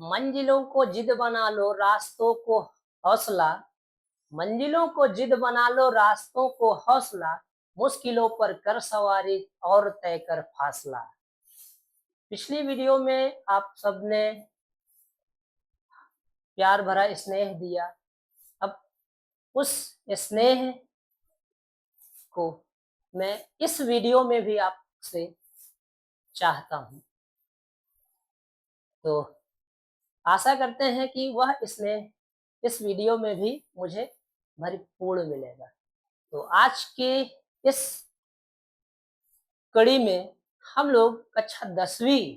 मंजिलों को जिद बना लो रास्तों को हौसला, मंजिलों को जिद बना लो रास्तों को हौसला, मुश्किलों पर कर सवारी और तय कर फासला। पिछली वीडियो में आप सबने प्यार भरा स्नेह दिया। अब उस स्नेह को मैं इस वीडियो में भी आपसे चाहता हूं, तो आशा करते हैं कि वह स्नेह इस वीडियो में भी मुझे भरपूर मिलेगा। तो आज के इस कड़ी में हम लोग कक्षा 10वीं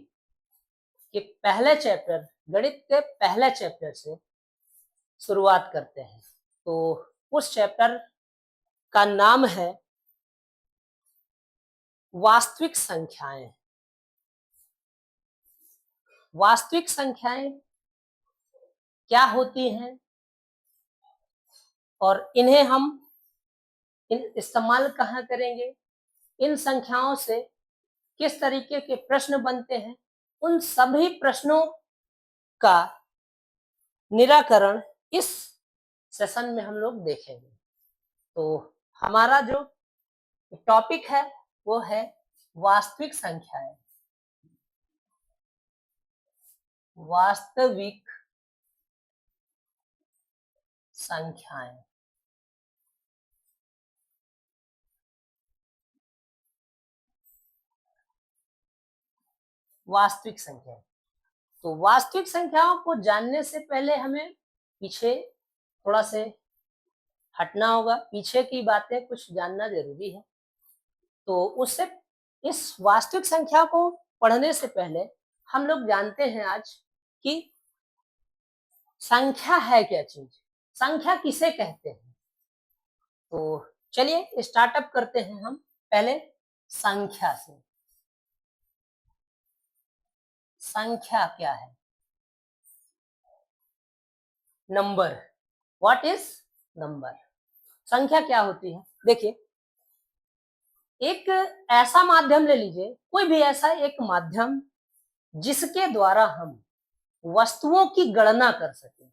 के पहले चैप्टर, गणित के पहले चैप्टर से शुरुआत करते हैं। तो उस चैप्टर का नाम है वास्तविक संख्याएं। वास्तविक संख्याएं क्या होती हैं और इन्हें हम इस्तेमाल कहाँ करेंगे, इन संख्याओं से किस तरीके के प्रश्न बनते हैं, उन सभी प्रश्नों का निराकरण इस सेशन में हम लोग देखेंगे। तो हमारा जो टॉपिक है वो है वास्तविक संख्याएं। वास्तविक संख्याएं। वास्तविक संख्या। तो वास्तविक संख्याओं को जानने से पहले हमें पीछे थोड़ा से हटना होगा, पीछे की बातें कुछ जानना जरूरी है। तो उससे इस वास्तविक संख्या को पढ़ने से पहले हम लोग जानते हैं आज कि संख्या है क्या चीज, संख्या किसे कहते हैं। तो चलिए स्टार्टअप करते हैं हम पहले संख्या से। संख्या क्या है? नंबर। What is number? संख्या क्या होती है? देखिए, एक ऐसा माध्यम ले लीजिए, कोई भी ऐसा एक माध्यम जिसके द्वारा हम वस्तुओं की गणना कर सके।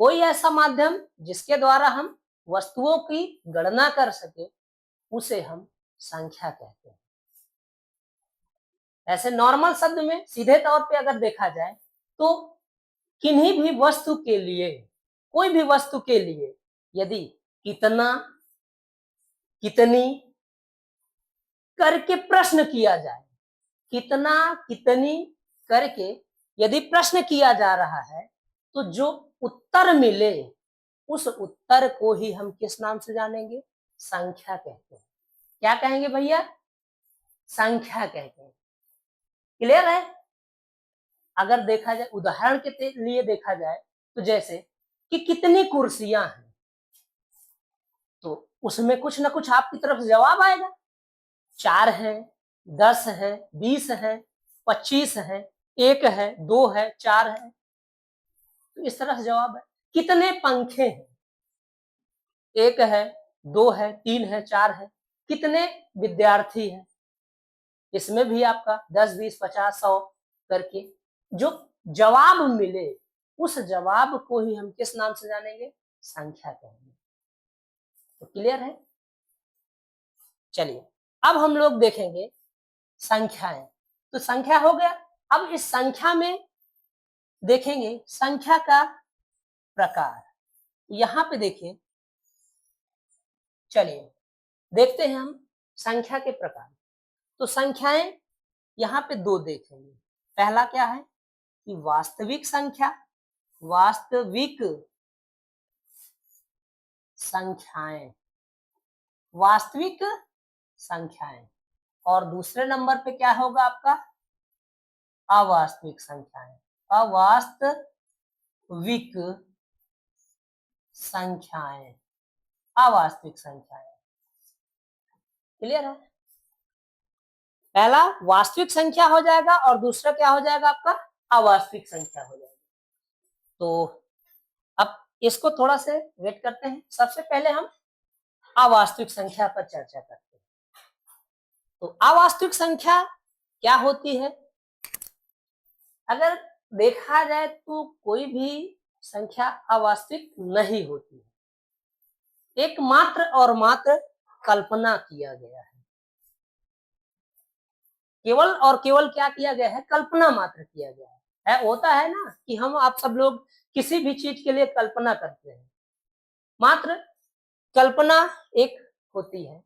कोई ऐसा माध्यम जिसके द्वारा हम वस्तुओं की गणना कर सके, उसे हम संख्या कहते हैं। ऐसे नॉर्मल शब्द में सीधे तौर पे अगर देखा जाए तो किन्हीं भी वस्तु के लिए, कोई भी वस्तु के लिए यदि कितना, कितनी करके प्रश्न किया जाए, कितना, कितनी करके यदि प्रश्न किया जा रहा है, तो जो उत्तर मिले उस उत्तर को ही हम किस नाम से जानेंगे? संख्या कहते हैं। क्या कहेंगे भैया? संख्या कहते हैं। क्लियर है? अगर देखा जाए, उदाहरण के लिए देखा जाए तो जैसे कि कितनी कुर्सियां हैं, तो उसमें कुछ ना कुछ आपकी तरफ से जवाब आएगा। 4 है, 10 है, 20 है, 25 है, 1 है, 2 है, 4 है, तो इस तरह से जवाब है। कितने पंखे हैं? 1 है, 2 है, 3 है, 4 है। कितने विद्यार्थी हैं? इसमें भी आपका 10, 20, 50, 100 करके जो जवाब मिले, उस जवाब को ही हम किस नाम से जानेंगे? संख्या कहेंगे। तो क्लियर है? चलिए अब हम लोग देखेंगे संख्याएं। तो संख्या हो गया। अब इस संख्या में देखेंगे संख्या का प्रकार। यहां पे देखिए, चलिए देखते हैं हम संख्या के प्रकार। तो संख्याएं यहां पे 2 देखेंगे। पहला क्या है कि वास्तविक संख्या, वास्तविक संख्याएं, वास्तविक संख्याएं। और दूसरे नंबर पे क्या होगा आपका? अवास्तविक संख्याएं। अवास्तविक संख्याएं, अवास्तविक संख्याएं। क्लियर है? पहला वास्तविक संख्या हो जाएगा और दूसरा क्या हो जाएगा आपका? अवास्तविक संख्या हो जाएगा। तो अब इसको थोड़ा से वेट करते हैं। सबसे पहले हम अवास्तविक संख्या पर चर्चा करते हैं। तो अवास्तविक संख्या क्या होती है? अगर देखा जाए तो कोई भी संख्या अवास्तविक नहीं होती है, एक मात्र और मात्र कल्पना किया गया है। केवल और केवल क्या किया गया है, कल्पना मात्र किया गया है। होता है ना कि हम आप सब लोग किसी भी चीज के लिए कल्पना करते हैं, मात्र कल्पना एक होती है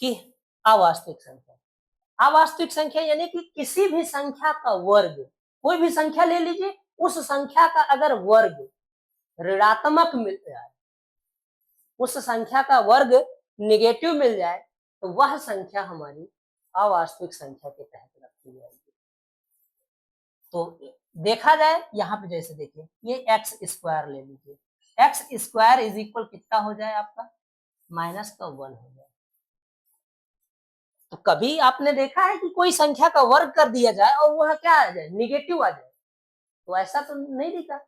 कि अवास्तविक संख्या। अवास्तविक संख्या यानी कि किसी भी संख्या का वर्ग, कोई भी संख्या ले लीजिए, उस संख्या का अगर वर्ग ऋणात्मक मिल जाए, उस संख्या का वर्ग निगेटिव मिल जाए, तो वह संख्या हमारी अवास्तविक संख्या के तहत रखी जाएगी। तो देखा जाए यहाँ पे, जैसे देखिए ये एक्स स्क्वायर ले लीजिए, एक्स स्क्वायर इज इक्वल कितना हो जाए आपका, माइनस का 1 हो जाए। तो कभी आपने देखा है कि कोई संख्या का वर्ग कर दिया जाए और वह क्या आ जाए, निगेटिव आ जाए? तो ऐसा तो नहीं दिखा। तो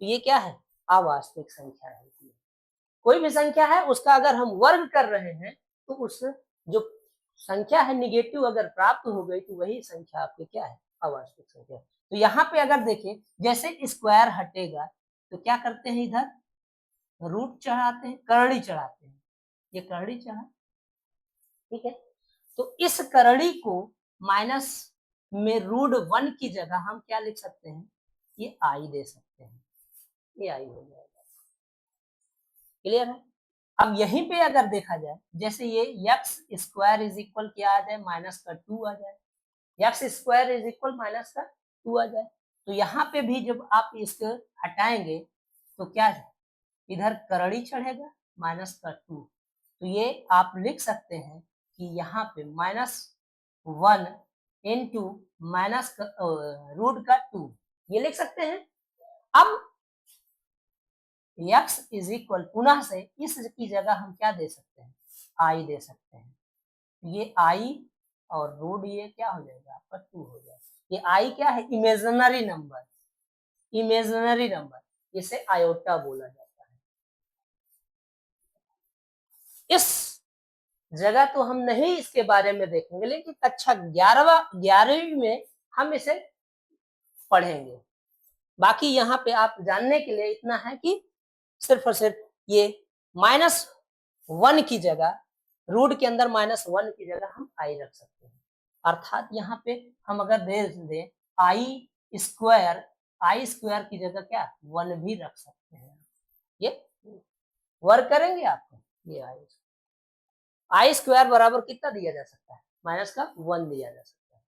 ये क्या है, अवास्तविक संख्या है। कोई भी संख्या है उसका अगर हम वर्ग कर रहे हैं तो उस जो संख्या है निगेटिव अगर प्राप्त हो गई तो वही संख्या आपकी क्या है, अवास्तविक संख्या। तो यहाँ पे अगर देखें, जैसे स्क्वायर हटेगा तो क्या करते हैं, इधर रूट चढ़ाते हैं, करड़ी चढ़ाते हैं, ये करड़ी चढ़ा, ठीक है। तो इस करड़ी को माइनस में √1 की जगह हम क्या लिख सकते हैं, ये आई दे सकते हैं, ये आई हो जाएगा। क्लियर है? अब यहीं पे अगर देखा जाए, जैसे ये एक्स स्क्वायर इज इक्वल क्या आ जाए, माइनस का 2 आ जाए, x square is equal minus का 2 आ जाए। तो यहाँ पे भी जब आप इसको हटाएंगे तो क्या है, इधर करड़ी चढ़ेगा माइनस का 2। तो ये आप लिख सकते हैं कि यहाँ पे -1 इंटू माइनस √2 ये लिख सकते हैं। अब x इज इक्वल पुनः से इस की जगह हम क्या दे सकते हैं, i दे सकते हैं। ये i और रूट ये क्या हो जाएगा आपका 2 हो जाएगा। ये i क्या है, इमेजिनरी नंबर, इमेजिनरी नंबर, इसे आयोटा बोला जाता है। इस जगह तो हम नहीं इसके बारे में देखेंगे, लेकिन कक्षा 11वीं में हम इसे पढ़ेंगे। बाकी यहाँ पे आप जानने के लिए इतना है कि सिर्फ और सिर्फ ये -1 की जगह, रूट के अंदर -1 की जगह हम आई रख सकते हैं। अर्थात यहाँ पे हम अगर दे दें आई स्क्वायर की जगह क्या 1 भी रख सकते हैं। ये वर्क करेंगे आपको, ये आई स्क्वायर बराबर कितना दिया जा सकता है, -1 दिया जा सकता है।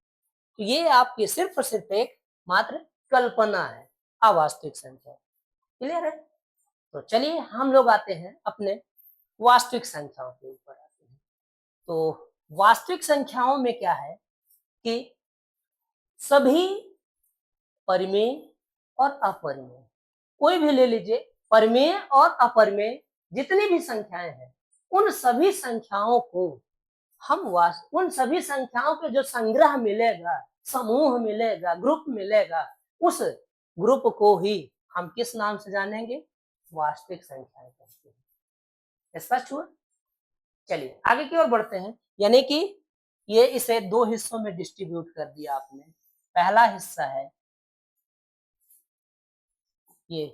तो ये आपकी सिर्फ और सिर्फ एक मात्र कल्पना है, अवास्तविक संख्या। क्लियर है? तो चलिए हम लोग आते हैं अपने वास्तविक संख्याओं के ऊपर आते हैं। तो वास्तविक संख्याओं में क्या है कि सभी परिमेय और अपरिमेय, कोई भी ले लीजिए, परिमेय और अपरिमेय जितनी भी संख्याएं हैं, उन सभी संख्याओं को हम उन सभी संख्याओं के जो संग्रह मिलेगा, समूह मिलेगा, ग्रुप मिलेगा, उस ग्रुप को ही हम किस नाम से जानेंगे, वास्तविक संख्याएं कहते हैं। स्पष्ट हुआ? चलिए आगे की ओर बढ़ते हैं। यानी कि ये इसे 2 हिस्सों में डिस्ट्रीब्यूट कर दिया आपने। पहला हिस्सा है ये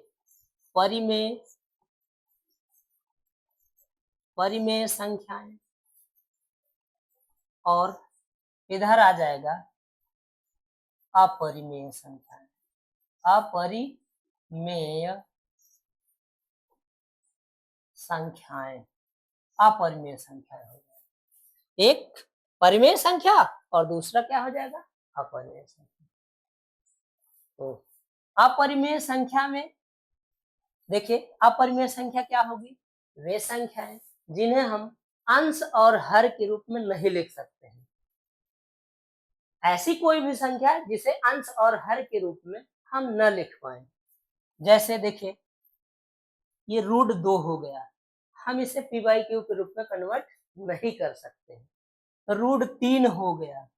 परिमेय संख्याएं, और इधर आ जाएगा अपरिमेय संख्याएं, अपरिमेय संख्याएं, अपरिमेय संख्याएं हो जाएगा। एक परिमेय संख्या और दूसरा क्या हो जाएगा, अपरिमेय संख्या। तो अपरिमेय संख्या में देखिए, अपरिमेय संख्या क्या होगी, वे संख्याएं जिन्हें हम अंश और हर के रूप में नहीं लिख सकते हैं। ऐसी कोई भी संख्या जिसे अंश और हर के रूप में हम न लिख पाए। जैसे देखिए ये √2 हो गया, हम इसे p/q के रूप में कन्वर्ट नहीं कर सकते। √3 हो गया,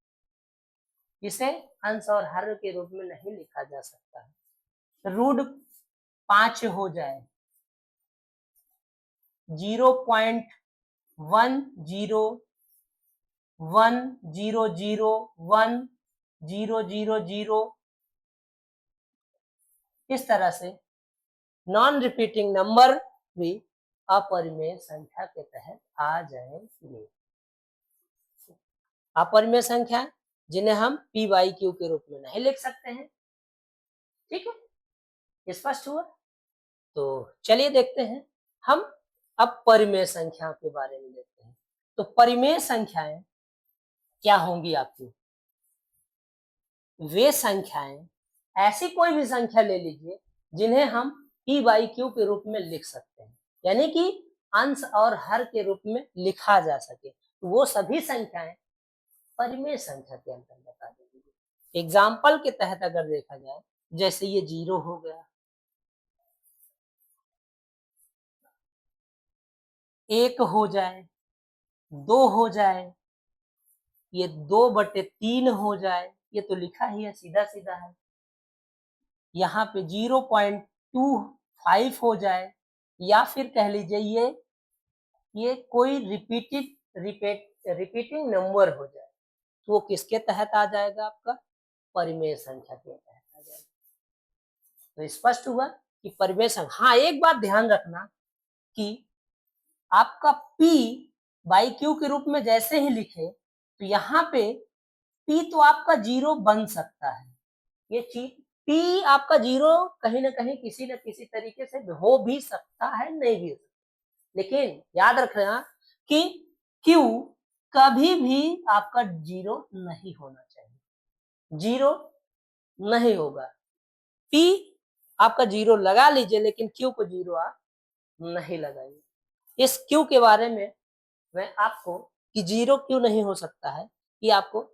इसे अंश और हर के रूप में नहीं लिखा जा सकता है। √5 हो जाए, 0.1001001000 इस तरह से नॉन रिपीटिंग नंबर भी अपरिमेय संख्या के तहत आ जाएंगे। अपरिमेय संख्या जिन्हें हम पी बाई क्यू के रूप में नहीं लिख सकते हैं। ठीक है, स्पष्ट हुआ? तो चलिए देखते हैं हम अब परिमेय संख्या के बारे में देखते हैं। तो परिमेय संख्याएं क्या होंगी आपकी? वे संख्याएं, ऐसी कोई भी संख्या ले लीजिए जिन्हें हम पी बाई क्यू के रूप में लिख सकते हैं, यानी कि अंश और हर के रूप में लिखा जा सके, तो वो सभी संख्याएं परिमेय संख्या के अंतर्गत आ जाएंगी। एग्जाम्पल के तहत अगर देखा जाए, जैसे ये 0 हो गया, 1 हो जाए, 2 हो जाए, ये 2/3 हो जाए, ये तो लिखा ही है, सीधा सीधा है। यहाँ पे 0.25 हो जाए, या फिर कह लीजिए ये कोई रिपीटिंग नंबर हो जाए, तो वो किसके तहत आ जाएगा? आपका परिमेय संख्या के तहत आ जाएगा। तो स्पष्ट हुआ कि परिमेय संख्या। हाँ, एक बात ध्यान रखना कि आपका P बाई Q के रूप में जैसे ही लिखे, तो यहाँ पे P तो आपका 0 बन सकता है, ये चीज P आपका 0 कहीं ना कहीं किसी न किसी तरीके से हो भी सकता है, नहीं भी हो सकता, लेकिन याद रखना कि Q कभी भी आपका 0 नहीं होना चाहिए, 0 नहीं होगा। P आपका 0 लगा लीजिए, लेकिन Q को 0 आप नहीं लगाइए। इस Q के बारे में मैं आपको कि 0 क्यों नहीं हो सकता है, कि आपको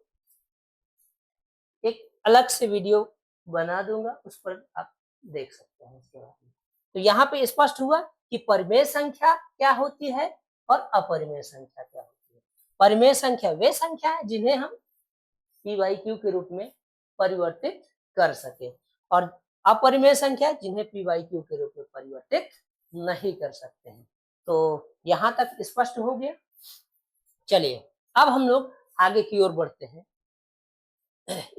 एक अलग से वीडियो बना दूंगा, उस पर आप देख सकते हैं इसके बारे में। तो यहाँ पे स्पष्ट हुआ कि परिमेय संख्या क्या होती है और अपरिमेय संख्या क्या होती है। परिमेय संख्या वे संख्या है जिन्हें हम पी बाई क्यू के रूप में परिवर्तित कर सके, और अपरिमेय संख्या जिन्हें पी बाई क्यू के रूप में परिवर्तित नहीं कर सकते हैं। तो यहाँ तक स्पष्ट हो गया। चलिए अब हम लोग आगे की ओर बढ़ते हैं।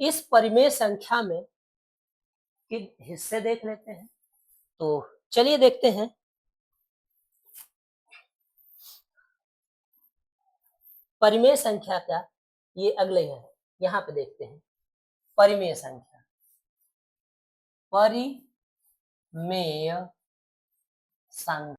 इस परिमेय संख्या में के हिस्से देख लेते हैं। तो चलिए देखते हैं। परिमेय संख्या का ये अगले है, यहाँ पे देखते हैं परिमेय संख्या। परिमेय संख्या